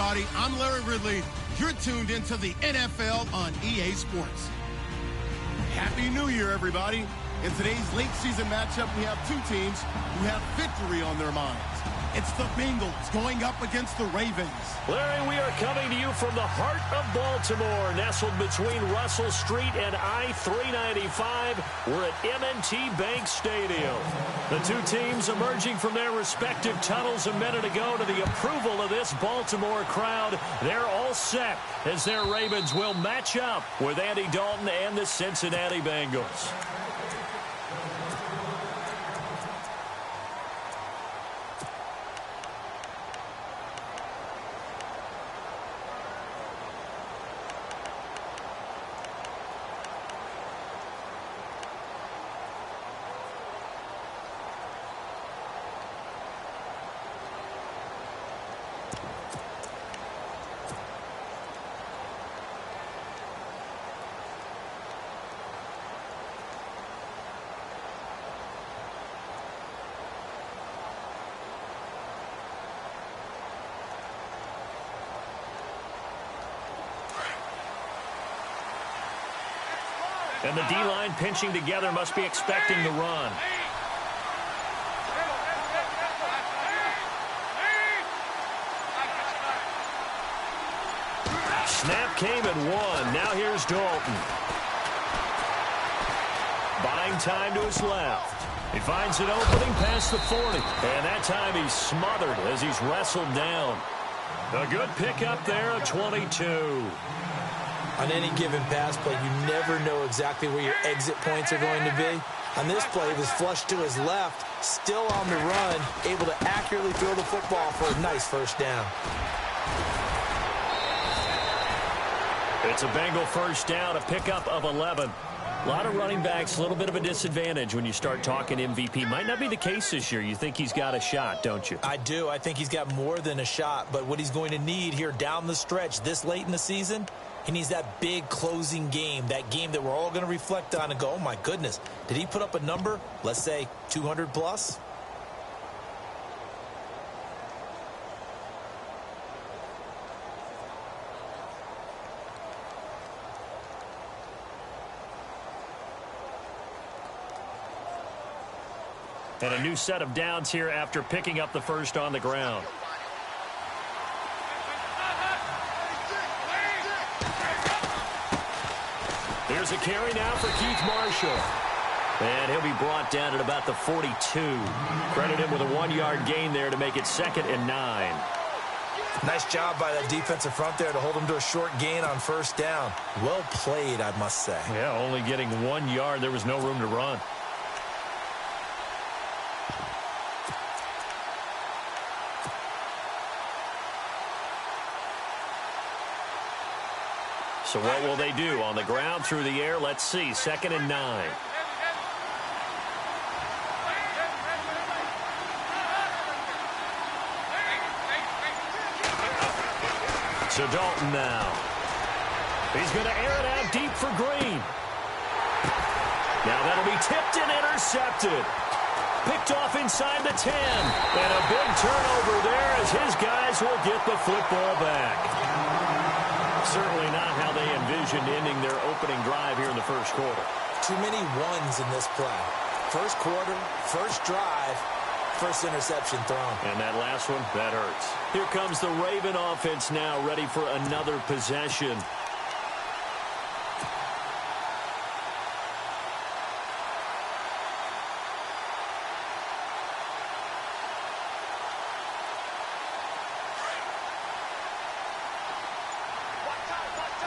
everybody. I'm Larry Ridley. You're tuned into the NFL on EA Sports. Happy New Year, everybody. In today's late season matchup, we have two teams who have victory on their minds. It's the Bengals going up against the Ravens. Larry, we are coming to you from the heart of Baltimore, nestled between Russell Street and I-395. We're at M&T Bank Stadium. The two teams emerging from their respective tunnels a minute ago to the approval of this Baltimore crowd. They're all set as their Ravens will match up with Andy Dalton and the Cincinnati Bengals. And the D-line pinching together must be expecting the run. Snap came and won. Now here's Dalton. Buying time to his left. He finds an opening past the 40. And that time he's smothered as he's wrestled down. A good pickup there of 22. On any given pass play, you never know exactly where your exit points are going to be. On this play, it was flushed to his left, still on the run, able to accurately throw the football for a nice first down. It's a Bengal first down, a pickup of 11. A lot of running backs, a little bit of a disadvantage when you start talking MVP. Might not be the case this year. You think he's got a shot, don't you? I do. I think he's got more than a shot. But what he's going to need here down the stretch this late in the season, he needs that big closing game, that game that we're all going to reflect on and go, oh, my goodness, did he put up a number, let's say 200 plus? And a new set of downs here after picking up the first on the ground. Here's a carry now for Keith Marshall. And he'll be brought down at about the 42. Credit him with a 1-yard gain there to make it 2nd and 9. Nice job by that defensive front there to hold him to a short gain on first down. Well played, I must say. Yeah, only getting 1 yard. There was no room to run. So what will they do? On the ground, through the air, let's see. 2nd and 9. So Dalton now. He's going to air it out deep for Green. Now that'll be tipped and intercepted. Picked off inside the 10. And a big turnover there as his guys will get the football back. Certainly not how they envisioned ending their opening drive here in the first quarter. Too many ones in this play. First quarter, first drive, first interception thrown. And that last one, that hurts. Here comes the Raven offense now, ready for another possession.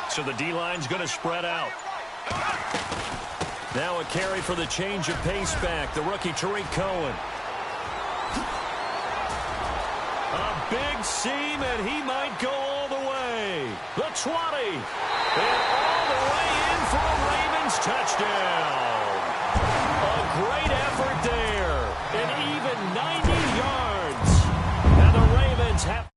So the D-line's going to spread out. Now a carry for the change of pace back. The rookie Tariq Cohen. A big seam, and he might go all the way. The 20. And all the way in for a Ravens touchdown. A great effort there. An even 90 yards. And the Ravens have...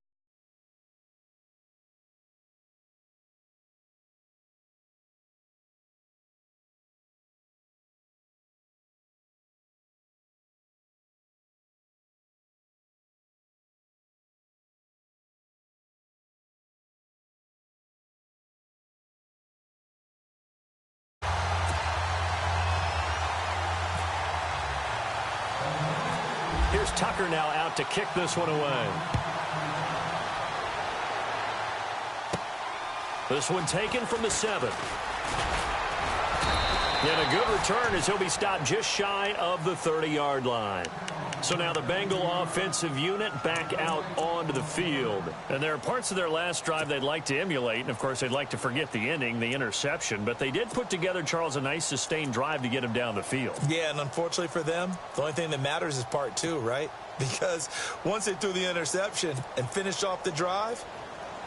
Here's Tucker now out to kick this one away. This one taken from the 7. And a good return as he'll be stopped just shy of the 30-yard line. So now the Bengal offensive unit back out onto the field. And there are parts of their last drive they'd like to emulate. And, of course, they'd like to forget the ending, the interception. But they did put together, Charles, a nice sustained drive to get him down the field. Yeah, and unfortunately for them, the only thing that matters is part 2, right? Because once they threw the interception and finished off the drive,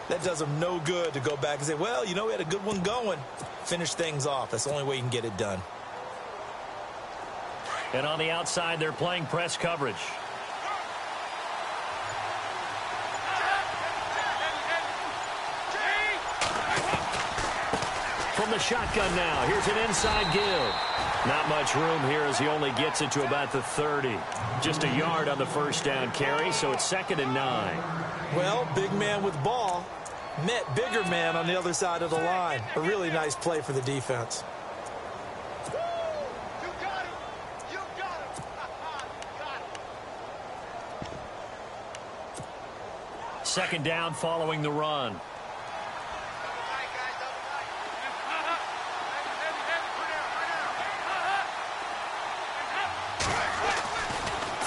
that does them no good to go back and say, well, you know, we had a good one going. Finish things off. That's the only way you can get it done. And on the outside, they're playing press coverage. From the shotgun now, here's an inside give. Not much room here as he only gets it to about the 30. Just a yard on the first down carry, so it's 2nd and 9. Well, big man with ball met bigger man on the other side of the line. A really nice play for the defense. Second down following the run.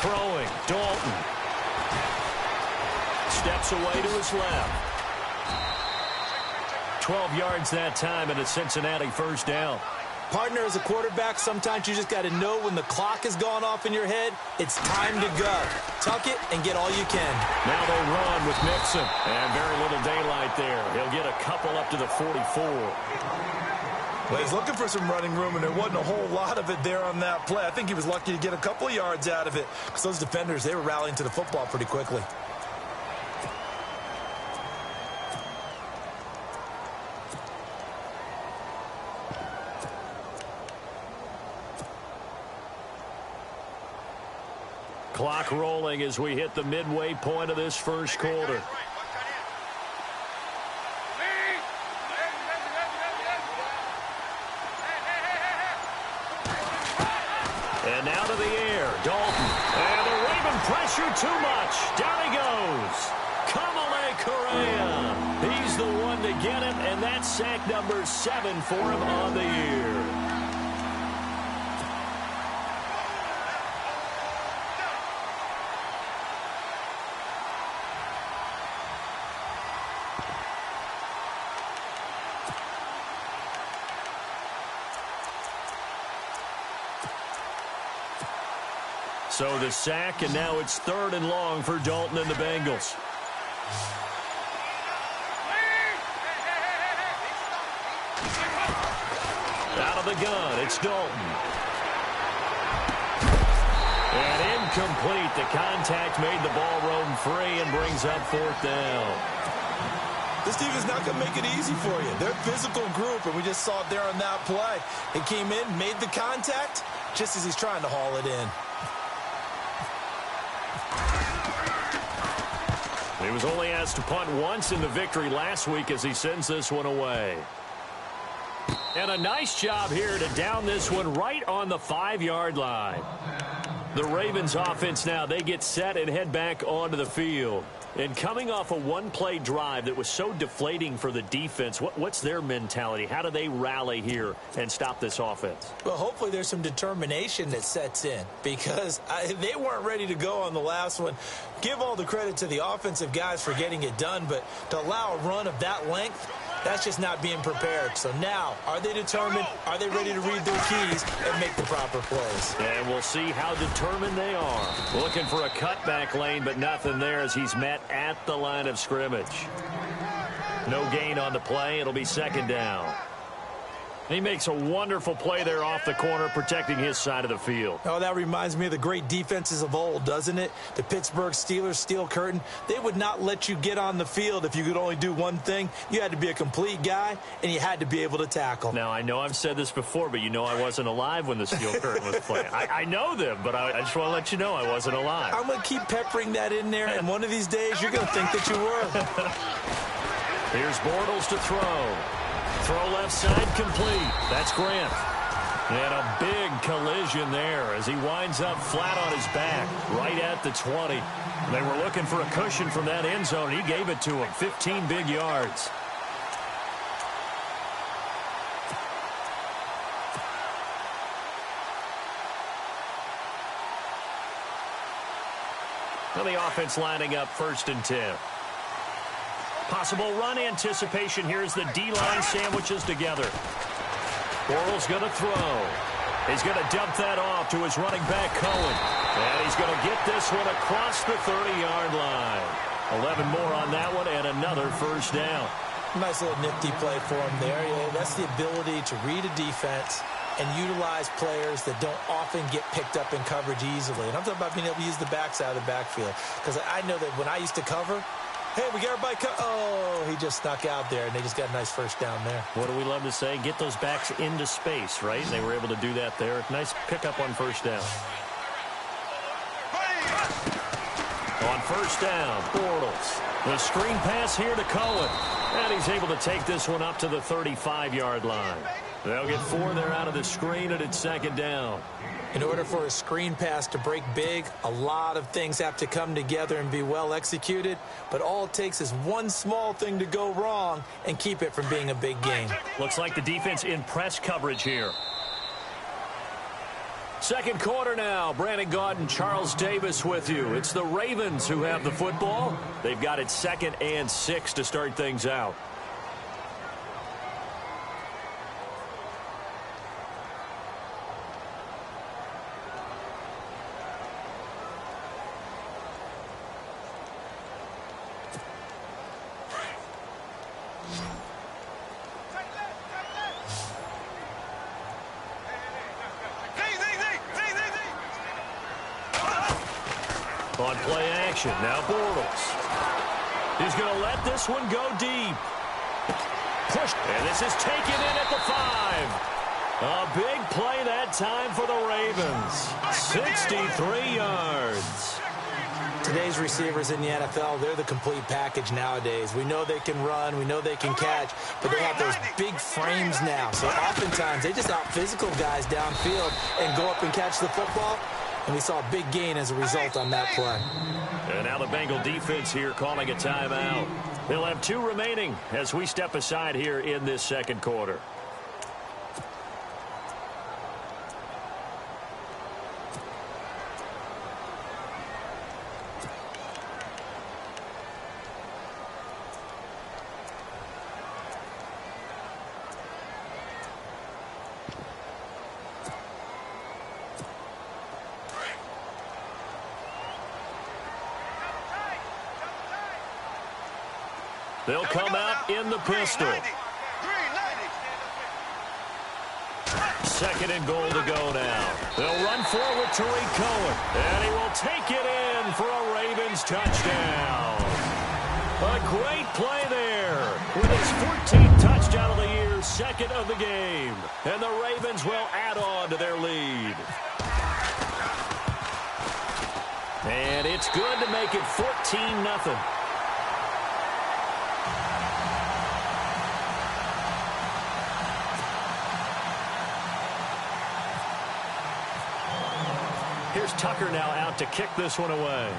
Throwing, Dalton. Steps away to his left. 12 yards that time and a Cincinnati first down. Partner, as a quarterback, sometimes you just got to know when the clock has gone off in your head, it's time to go. Tuck it and get all you can. Now they run with Mixon. And very little daylight there. He'll get a couple up to the 44. Well, he's looking for some running room, and there wasn't a whole lot of it there on that play. I think he was lucky to get a couple of yards out of it because those defenders, they were rallying to the football pretty quickly. Clock rolling as we hit the midway point of this first quarter. And now to the air, Dalton. And the Raven pressure too much. Down he goes. Kamale Correa. He's the one to get him, and that's sack number 7 for him on the year. So the sack, and now it's 3rd and long for Dalton and the Bengals. Out of the gun, it's Dalton. And incomplete. The contact made the ball roam free and brings up 4th down. This team is not going to make it easy for you. They're a physical group, and we just saw it there on that play. He came in, made the contact, just as he's trying to haul it in. He was only asked to punt once in the victory last week as he sends this one away. And a nice job here to down this one right on the 5-yard line. The Ravens offense now, they get set and head back onto the field. And coming off a one-play drive that was so deflating for the defense, what's their mentality? How do they rally here and stop this offense? Well, hopefully there's some determination that sets in because they weren't ready to go on the last one. Give all the credit to the offensive guys for getting it done, but to allow a run of that length, that's just not being prepared. So now, are they determined? Are they ready to read their keys and make the proper plays? And we'll see how determined they are. Looking for a cutback lane, but nothing there as he's met at the line of scrimmage. No gain on the play. It'll be 2nd down. He makes a wonderful play there off the corner, protecting his side of the field. Oh, that reminds me of the great defenses of old, doesn't it? The Pittsburgh Steelers, Steel Curtain. They would not let you get on the field if you could only do one thing. You had to be a complete guy, and you had to be able to tackle. Now, I know I've said this before, but you know I wasn't alive when the Steel Curtain was playing. I know them, but I just want to let you know I wasn't alive. I'm going to keep peppering that in there, and one of these days you're going to think that you were. Here's Bortles to throw. Throw left side complete. That's Grant. And a big collision there as he winds up flat on his back right at the 20. They were looking for a cushion from that end zone. He gave it to him. 15 big yards. Now the offense lining up 1st and 10. Possible run anticipation here as the D-line sandwiches together. Bortles going to throw. He's going to dump that off to his running back, Cohen. And he's going to get this one across the 30-yard line. 11 more on that one and another 1st down. Nice little nifty play for him there. Yeah, that's the ability to read a defense and utilize players that don't often get picked up in coverage easily. And I'm talking about being able to use the backside of the backfield. Because I know that when I used to cover, hey, we got everybody. Oh, he just snuck out there, and they just got a nice 1st down there. What do we love to say? Get those backs into space, right? And they were able to do that there. Nice pickup on 1st down. On 1st down, Bortles. The screen pass here to Cohen. And he's able to take this one up to the 35-yard line. They'll get 4 there out of the screen, and it's 2nd down. In order for a screen pass to break big, a lot of things have to come together and be well executed. But all it takes is one small thing to go wrong and keep it from being a big game. Looks like the defense in press coverage here. 2nd quarter now. Brandon Gaudin and Charles Davis with you. It's the Ravens who have the football. They've got it 2nd and 6 to start things out. On play action, now Bortles. He's going to let this one go deep. Pushed, and this is taken in at the 5. A big play that time for the Ravens. 63 yards. Today's receivers in the NFL, they're the complete package nowadays. We know they can run, we know they can catch, but they have those big frames now. So oftentimes they just out-physical guys downfield and go up and catch the football. And we saw a big gain as a result on that play. And now the Bengal defense here calling a timeout. They'll have 2 remaining as we step aside here in this 2nd quarter. They'll come out in the pistol. 2nd and goal to go now. They'll run forward Tariq Cohen. And he will take it in for a Ravens touchdown. A great play there. With his 14th touchdown of the year, 2nd of the game. And the Ravens will add on to their lead. And it's good to make it 14-0. Here's Tucker now out to kick this one away.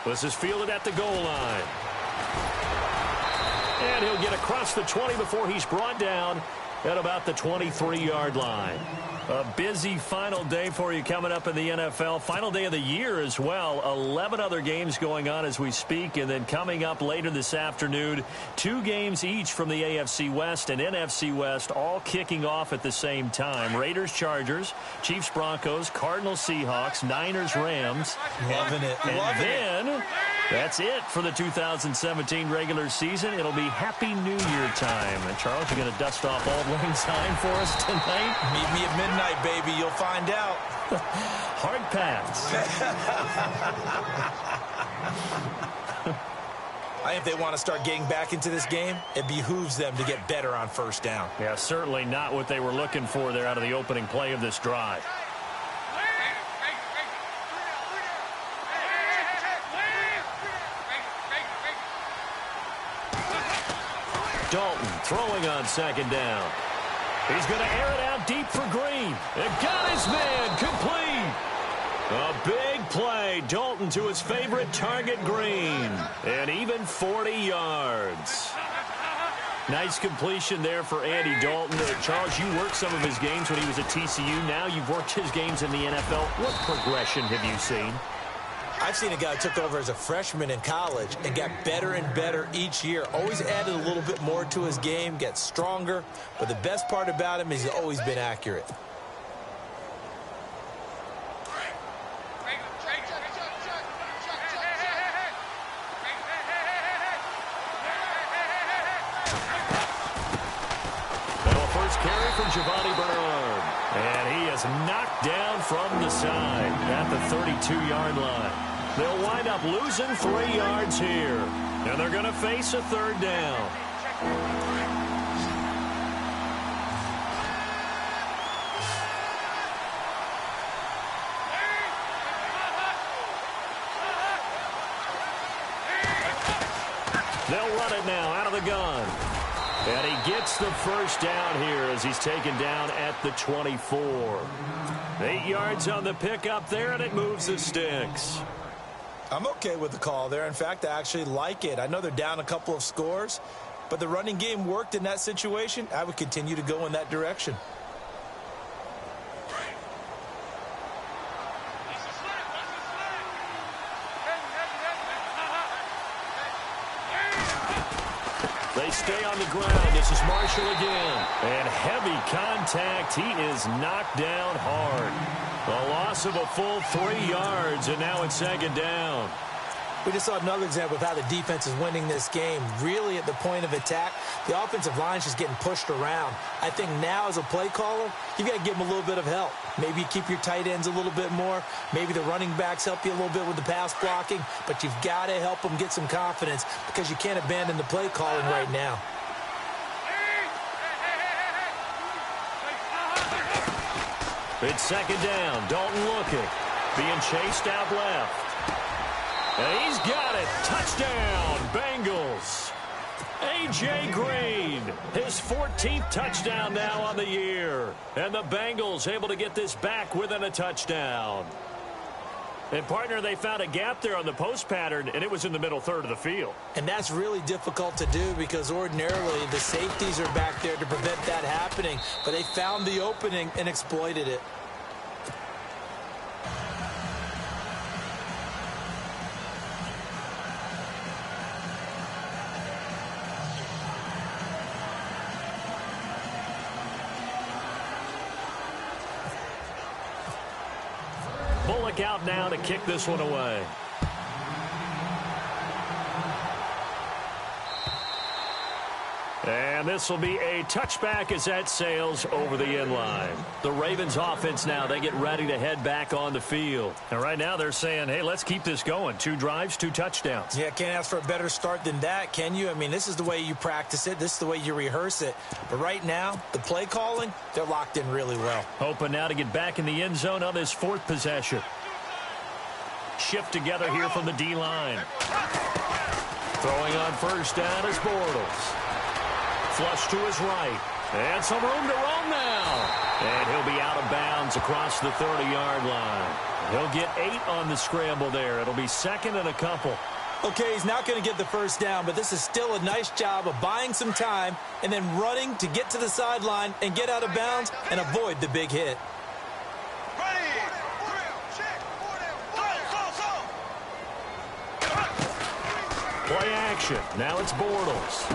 This is fielded at the goal line. And he'll get across the 20 before he's brought down at about the 23-yard line. A busy final day for you coming up in the NFL. Final day of the year as well. 11 other games going on as we speak. And then coming up later this afternoon, 2 games each from the AFC West and NFC West, all kicking off at the same time. Raiders, Chargers, Chiefs, Broncos, Cardinals, Seahawks, Niners, Rams. Loving it. And then that's it for the 2017 regular season. It'll be Happy New Year time. And Charles, you're going to dust off Auld Lang Syne for us tonight? Meet me at midnight, baby. You'll find out. Hard pass. If they want to start getting back into this game, it behooves them to get better on 1st down. Yeah, certainly not what they were looking for there out of the opening play of this drive. Dalton throwing on second down. He's going to air it out deep for Green. And got his man complete. A big play. Dalton to his favorite target, Green. And even 40 yards. Nice completion there for Andy Dalton. Charles, you worked some of his games when he was at TCU. Now you've worked his games in the NFL. What progression have you seen? I've seen a guy who took over as a freshman in college and got better and better each year. Always added a little bit more to his game, gets stronger. But the best part about him is he's always been accurate. And he is knocked down from the side at the 32-yard line. They'll wind up losing 3 yards here. And they're going to face a third down. They'll run it now out of the gun. And he gets the first down here as he's taken down at the 24. 8 yards on the pickup there, and it moves the sticks. I'm okay with the call there. In fact, I actually like it. I know they're down a couple of scores, but the running game worked in that situation. I would continue to go in that direction. They stay on the ground. This is Marshall again. And heavy contact. He is knocked down hard. A loss of a full 3 yards, and now it's second down. We just saw another example of how the defense is winning this game. Really at the point of attack, the offensive line is just getting pushed around. I think now as a play caller, you've got to give them a little bit of help. Maybe you keep your tight ends a little bit more. Maybe the running backs help you a little bit with the pass blocking. But you've got to help them get some confidence because you can't abandon the play calling right now. It's second down. Dalton looking. Being chased out left. And he's got it. Touchdown, Bengals. A.J. Green, his 14th touchdown now on the year. And the Bengals able to get this back within a touchdown. And, partner, they found a gap there on the post pattern, and it was in the middle third of the field. And that's really difficult to do because ordinarily the safeties are back there to prevent that happening. But they found the opening and exploited it. Bullock out now to kick this one away. And this will be a touchback as that sails over the end line. The Ravens offense now, they get ready to head back on the field. And right now they're saying, hey, let's keep this going. 2 drives, 2 touchdowns. Yeah, can't ask for a better start than that, can you? I mean, this is the way you practice it. This is the way you rehearse it. But right now, the play calling, they're locked in really well. Hoping now to get back in the end zone on this 4th possession. Shift together here from the D-line. Throwing on first down is Bortles. Flush to his right. And some room to roam now. And he'll be out of bounds across the 30-yard line. He'll get 8 on the scramble there. It'll be second and a couple. Okay, he's not going to get the first down, but this is still a nice job of buying some time and then running to get to the sideline and get out of bounds and avoid the big hit. Play action. Now it's Bortles.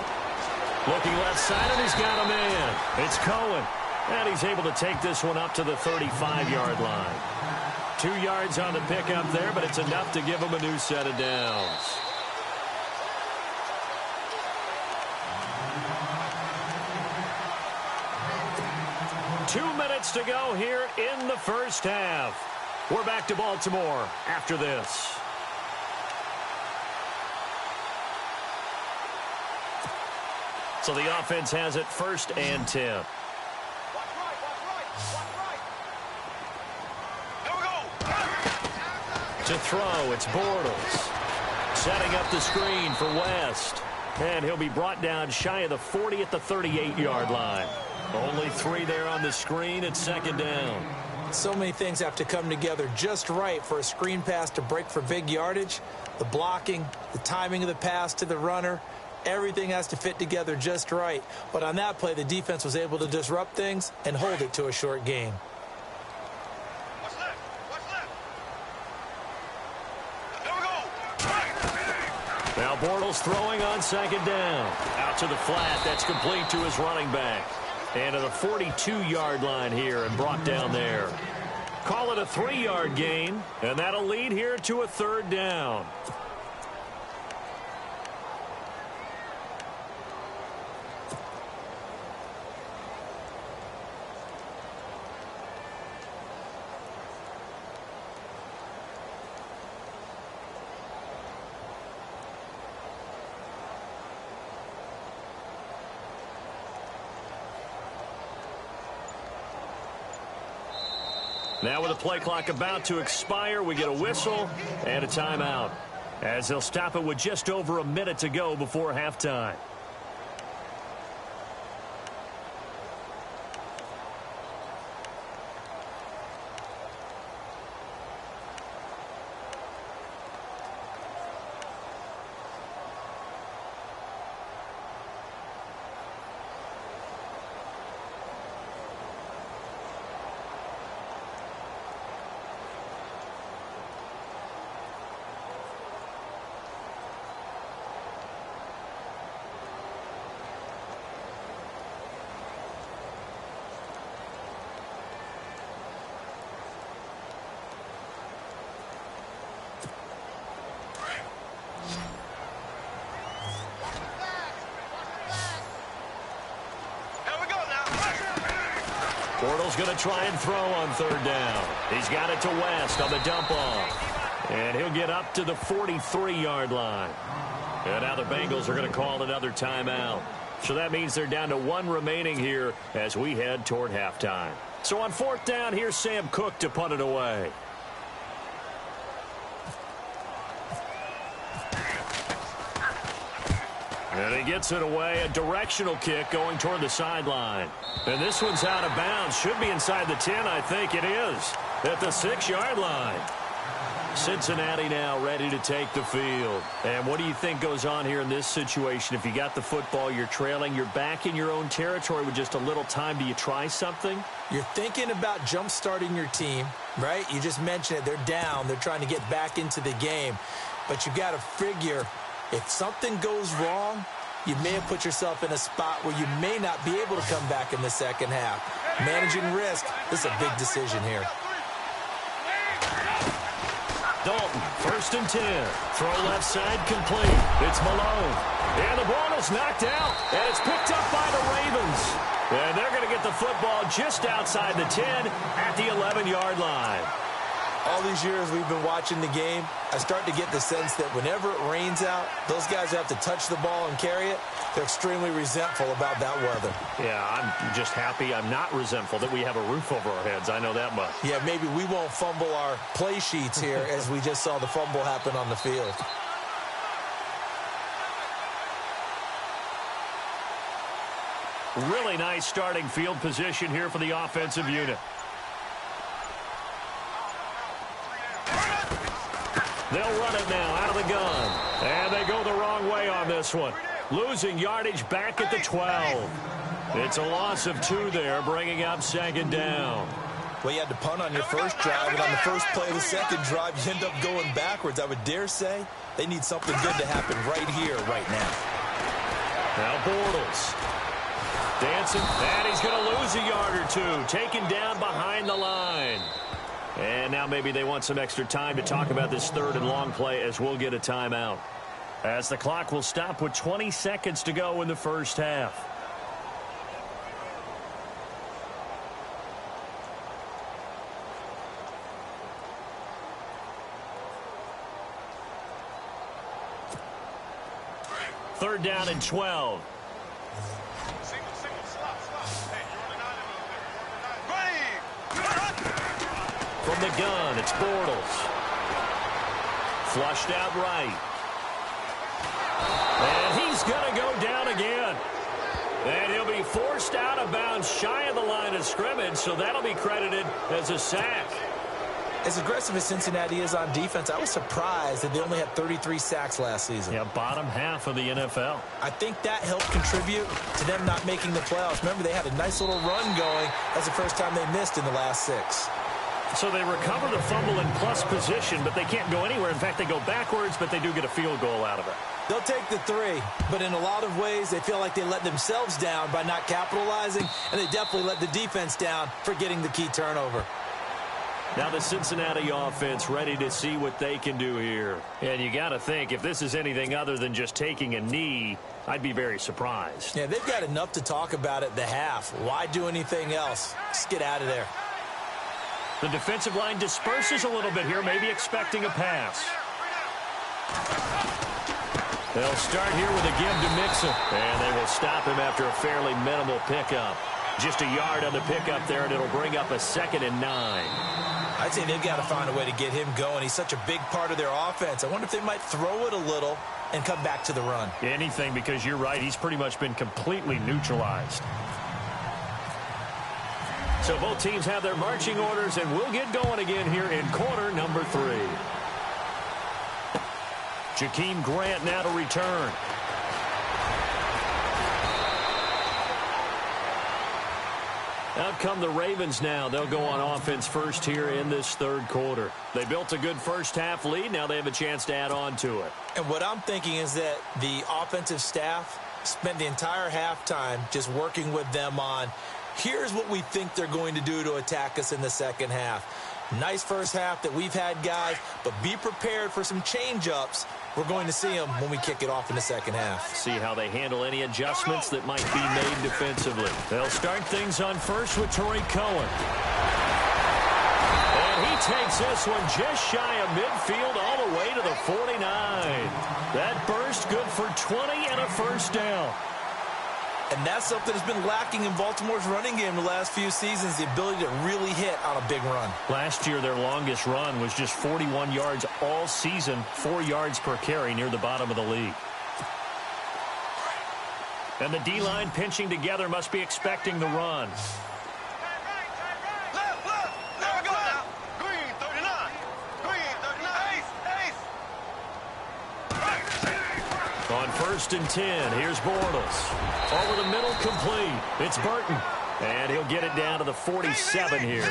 Looking left side, and he's got a man. It's Cohen. And he's able to take this one up to the 35-yard line. 2 yards on the pickup there, but it's enough to give him a new set of downs. Two minutes to go here in the first half. We're back to Baltimore after this. So the offense has it 1st and 10. To throw, it's Bortles. Setting up the screen for West. And he'll be brought down shy of the 40 at the 38-yard line. Only 3 there on the screen at second down. So many things have to come together just right for a screen pass to break for big yardage. The blocking, the timing of the pass to the runner, everything has to fit together just right. But on that play, the defense was able to disrupt things and hold it to a short gain. Now Bortles throwing on second down. Out to the flat. That's complete to his running back. And to the 42-yard line here and brought down there. Call it a 3-yard gain, and that'll lead here to a third down. Now with the play clock about to expire, we get a whistle and a timeout, as they'll stop it with just over a minute to go before halftime. Bortles going to try and throw on third down. He's got it to West on the dump off. And he'll get up to the 43-yard line. And now the Bengals are going to call another timeout. So that means they're down to 1 remaining here as we head toward halftime. So on fourth down, here's Sam Cook to punt it away. And he gets it away, a directional kick going toward the sideline. And this one's out of bounds. Should be inside the 10, I think it is, at the 6-yard line. Cincinnati now ready to take the field. And what do you think goes on here in this situation? If you got the football, you're trailing, you're back in your own territory with just a little time. Do you try something? You're thinking about jump-starting your team, right? You just mentioned it. They're down. They're trying to get back into the game. But you got to figure, if something goes wrong, you may have put yourself in a spot where you may not be able to come back in the second half. Managing risk, this is a big decision here. Dalton, 1st and 10. Throw left side complete. It's Malone. And the ball is knocked out. And it's picked up by the Ravens. And they're going to get the football just outside the 10 at the 11-yard line. All these years we've been watching the game, I start to get the sense that whenever it rains out, those guys who have to touch the ball and carry it, they're extremely resentful about that weather. Yeah, I'm just happy I'm not resentful that we have a roof over our heads. I know that much. Yeah, maybe we won't fumble our play sheets here as we just saw the fumble happen on the field. Really nice starting field position here for the offensive unit. They'll run it now out of the gun. And they go the wrong way on this one. Losing yardage back at the 12. It's a loss of 2 there, bringing up second down. Well, you had to punt on your first drive, and on the first play of the second drive, you end up going backwards. I would dare say they need something good to happen right here, right now. Now Bortles. Dancing, and he's going to lose a yard or 2. Taken down behind the line. And now maybe they want some extra time to talk about this 3rd and long play as we'll get a timeout. As the clock will stop with 20 seconds to go in the first half. Third down and 12. From the gun, it's Bortles. Flushed out right. And he's he's going to go down again. And he'll be forced out of bounds shy of the line of scrimmage, so that'll be credited as a sack. As aggressive as Cincinnati is on defense, I was surprised that they only had 33 sacks last season. Yeah, bottom half of the NFL. I think that helped contribute to them not making the playoffs. Remember, they had a nice little run going. That's the first time they missed in the last 6. So they recover the fumble in plus position, but they can't go anywhere. In fact, they go backwards, but they do get a field goal out of it. They'll take the 3, but in a lot of ways, they feel like they let themselves down by not capitalizing, and they definitely let the defense down for getting the key turnover. Now the Cincinnati offense ready to see what they can do here. And you got to think, if this is anything other than just taking a knee, I'd be very surprised. Yeah, they've got enough to talk about at the half. Why do anything else? Just get out of there. The defensive line disperses a little bit here, maybe expecting a pass. They'll start here with a give to Mixon, and they will stop him after a fairly minimal pickup. Just a yard on the pickup there, and it'll bring up a 2nd and 9. I'd say they've got to find a way to get him going. He's such a big part of their offense. I wonder if they might throw it a little and come back to the run. Anything, because you're right, he's pretty much been completely neutralized. So both teams have their marching orders, and we'll get going again here in quarter number 3. Jakeem Grant now to return. Out come the Ravens now. They'll go on offense first here in this 3rd quarter. They built a good first-half lead. Now they have a chance to add on to it. And what I'm thinking is that the offensive staff spent the entire halftime just working with them on, here's what we think they're going to do to attack us in the second half. Nice first half that we've had, guys, but be prepared for some change-ups. We're going to see them when we kick it off in the second half. See how they handle any adjustments that might be made defensively. They'll start things on first with Torrey Cohen. And he takes this one just shy of midfield all the way to the 49. That burst good for 20 and a first down. And that's something that's been lacking in Baltimore's running game the last few seasons, the ability to really hit on a big run. Last year, their longest run was just 41 yards all season, 4 yards per carry near the bottom of the league. And the D-line pinching together must be expecting the run. On 1st and 10, here's Bortles. Over the middle, complete. It's Burton. And he'll get it down to the 47 here.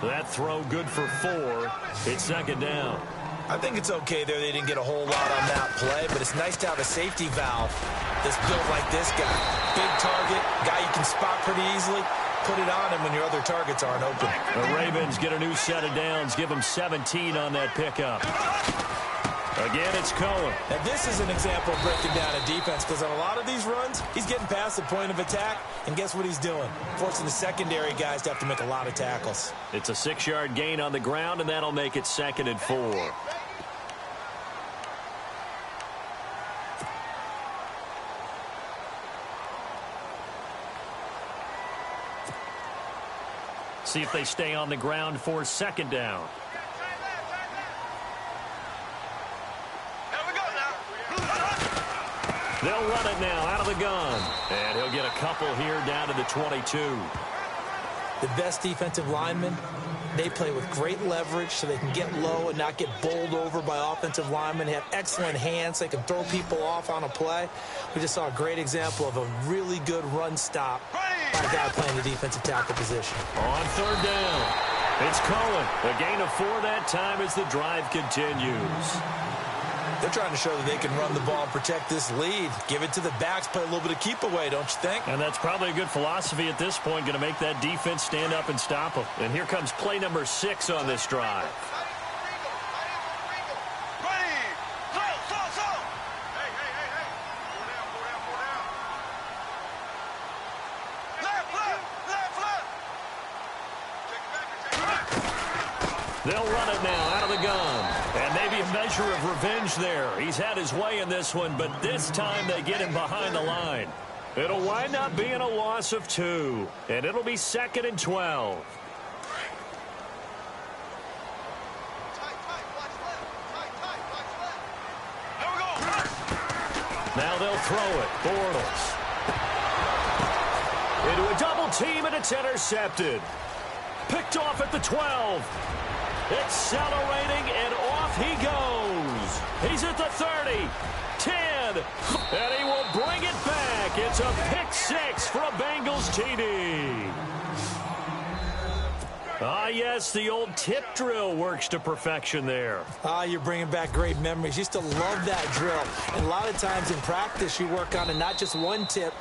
That throw good for 4. It's 2nd down. I think it's okay there. They didn't get a whole lot on that play, but it's nice to have a safety valve that's built like this guy. Big target, guy you can spot pretty easily. Put it on him when your other targets aren't open. The Ravens get a new set of downs. Give them 17 on that pickup. Again, it's Cohen. Now, this is an example of breaking down a defense, because on a lot of these runs, he's getting past the point of attack, and guess what he's doing? Forcing the secondary guys to have to make a lot of tackles. It's a 6-yard gain on the ground, and that'll make it 2nd and 4. See if they stay on the ground for 2nd down. They'll run it now out of the gun. And he'll get a couple here down to the 22. The best defensive linemen, they play with great leverage so they can get low and not get bowled over by offensive linemen. They have excellent hands. They can throw people off on a play. We just saw a great example of a really good run stop by a guy playing the defensive tackle position. On 3rd down, it's Cohen. A gain of 4 that time as the drive continues. They're trying to show that they can run the ball and protect this lead. Give it to the backs, play a little bit of keep away, don't you think? And that's probably a good philosophy at this point, going to make that defense stand up and stop them. And here comes play number 6 on this drive. They'll run it now out of the gun. And maybe a measure of revenge there. He's had his way in this one, but this time they get him behind the line. It'll wind up being a loss of 2. And it'll be 2nd and 12. Now they'll throw it. Bortles. Into a double team, and it's intercepted. Picked off at the 12. Accelerating, and off he goes. He's at the 30. 10. And he will bring it back. It's a pick six for a Bengals TD. Ah, yes, the old tip drill works to perfection there. Ah, you're bringing back great memories. Used to love that drill. And a lot of times in practice, you work on it, not just one tip,